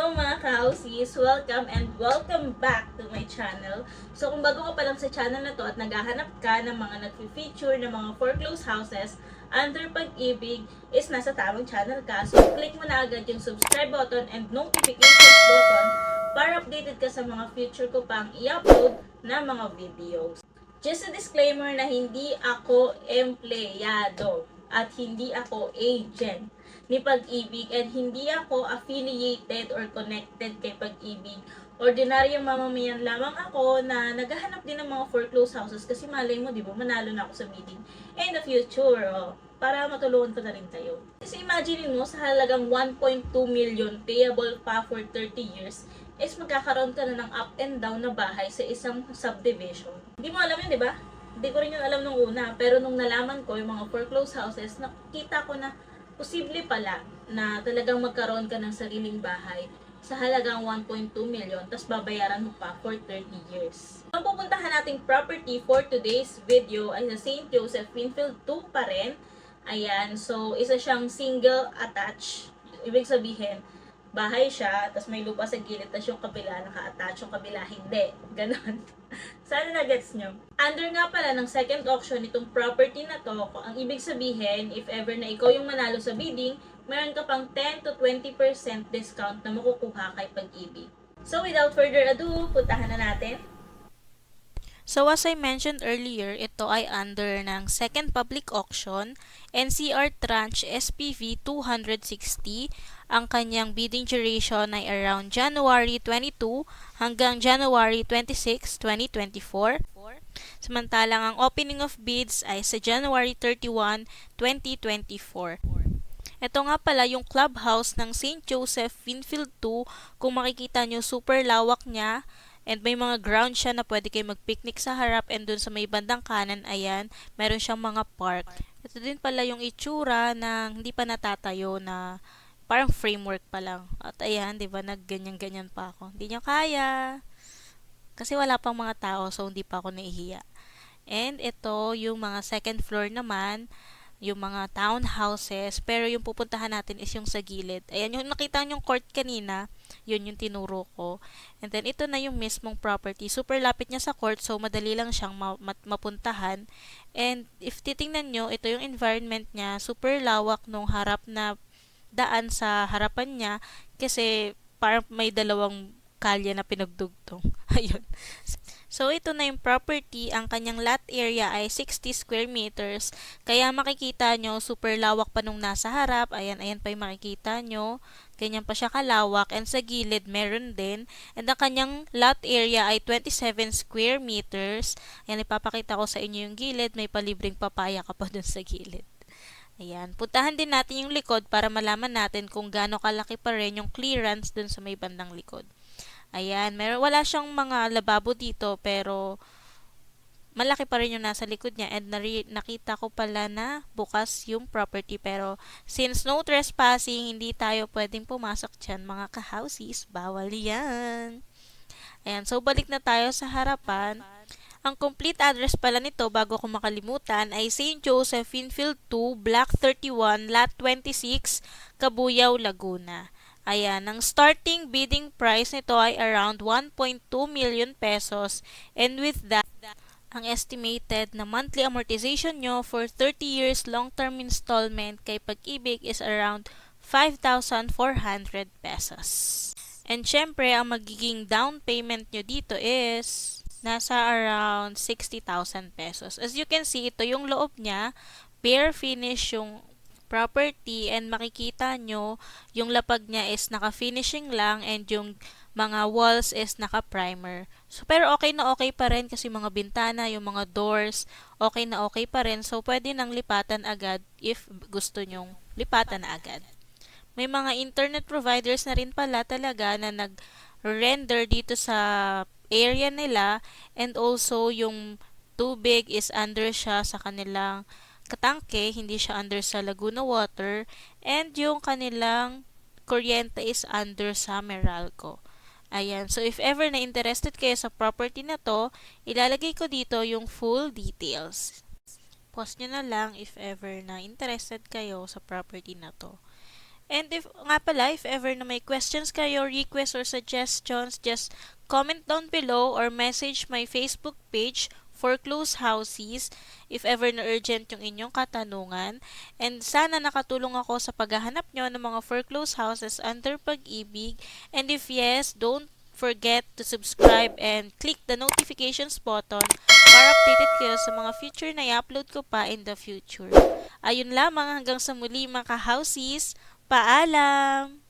Hello mga ka-housies! Welcome and welcome back to my channel. So kung bago ka pa lang sa channel na to at naghahanap ka ng mga nag-feature ng mga foreclosed houses under Pag-ibig is nasa tamang channel ka. So click mo na agad yung subscribe button and notifications button para updated ka sa mga future ko pang i-upload na mga videos. Just a disclaimer na hindi ako empleyado at hindi ako agent ni Pag-ibig and hindi ako affiliated or connected kay Pag-ibig. Ordinaryong mamamayan lamang ako na naghahanap din ng mga foreclosed houses kasi malay mo, di ba, manalo na ako sa bidding in the future, para matulungan ko na rin kayo. Kasi imagine mo, sa halagang 1.2 million payable pa for 30 years, is magkakaroon ka na ng up and down na bahay sa isang subdivision. Hindi mo alam yun, di ba? Hindi ko rin yun alam nung una, pero nung nalaman ko yung mga foreclosed houses, nakita ko na posible pala na talagang magkaroon ka ng sariling bahay sa halagang 1.2 million tapos babayaran mo pa for 30 years. Ang pupuntahan nating property for today's video ay sa St. Joseph Winfield 2 pa rin. Ayan, so isa siyang single attached. Ibig sabihin, bahay siya, tapos may lupa sa gilid, tapos yung kabila naka-attach, yung kabila hindi. Ganon. Sana na-gets nyo. Under nga pala ng second auction itong property na to, ang ibig sabihin, if ever na ikaw yung manalo sa bidding, meron ka pang 10 to 20% discount na makukuha kay Pag-ibig. So without further ado, puntahan na natin. So as I mentioned earlier, ito ay under ng second public auction, NCR Tranche SPV 260. Ang kanyang bidding duration ay around January 22 hanggang January 26, 2024. Samantalang ang opening of bids ay sa January 31, 2024. Ito nga pala yung clubhouse ng St. Joseph Winfield 2. Kung makikita nyo, super lawak niya. And may mga ground siya na pwede kayo mag-picnic sa harap. And dun sa may bandang kanan, ayan, meron siyang mga park. Ito din pala yung itsura ng hindi pa natatayo na parang framework pa lang. At ayan, di ba, nagganyan-ganyan pa ako. Hindi nyo kaya. Kasi wala pang mga tao, so hindi pa ako nahihiya. And ito, yung mga second floor naman, yung mga townhouses, pero yung pupuntahan natin is yung sa gilid. Ayan, yung nakita yung court kanina, yun yung tinuro ko. And then, ito na yung mismong property. Super lapit niya sa court, so madali lang siyang mapuntahan. And if titingnan nyo, ito yung environment niya, super lawak nung harap na daan sa harapan niya, kasi parang may dalawang kalye na pinagdugtong. Ayun. So, ito na yung property. Ang kanyang lot area ay 60 square meters. Kaya makikita nyo, super lawak pa nung nasa harap. Ayan, ayan pa yung makikita nyo. Ganyan pa siya kalawak. And sa gilid, meron din. And ang kanyang lot area ay 27 square meters. Ayan, ipapakita ko sa inyo yung gilid. May palibreng papaya ka pa dun sa gilid. Ayan, puntahan din natin yung likod para malaman natin kung gaano kalaki pa rin yung clearance dun sa may bandang likod. Ayan, wala siyang mga lababo dito pero malaki pa rin yung nasa likod niya and nakita ko pala na bukas yung property pero since no trespassing, hindi tayo pwedeng pumasok dyan mga ka-housies, bawal yan. Ayan, so balik na tayo sa harapan. Ang complete address pala nito bago ko makalimutan ay St. Joseph Winfield 2, Block 31, Lot 26, Cabuyao, Laguna. Ayan, ang starting bidding price nito ay around 1.2 million pesos and with that, ang estimated na monthly amortization nyo for 30 years long-term installment kay Pag-ibig is around 5,400 pesos. And syempre, ang magiging down payment nyo dito is nasa around 60,000 pesos. As you can see, ito yung loob niya, bare finish yung property and makikita nyo yung lapag niya is naka-finishing lang and yung mga walls is naka-primer. So, pero okay na okay pa rin kasi mga bintana, yung mga doors, okay na okay pa rin. So, pwede nang lipatan agad if gusto nyong lipatan na agad. May mga internet providers na rin pala talaga na nag-render dito sa area nila and also yung tubig is under siya sa kanilang katangke, hindi siya under sa Laguna Water, and yung kanilang kuryente is under sa Meralco. Ayan, so if ever na interested kayo sa property na to, ilalagay ko dito yung full details. Pause nyo na lang if ever na interested kayo sa property na to. And if nga pala, if ever na may questions kayo, requests or suggestions, just comment down below or message my Facebook page for close houses if ever na urgent yung inyong katanungan. And sana nakatulong ako sa paghahanap nyo ng mga foreclosed houses under Pag-ibig. And if yes, don't forget to subscribe and click the notifications button para updated kayo sa mga future na i-upload ko pa in the future. Ayun lamang, hanggang sa muli mga ka-houses. Paalam!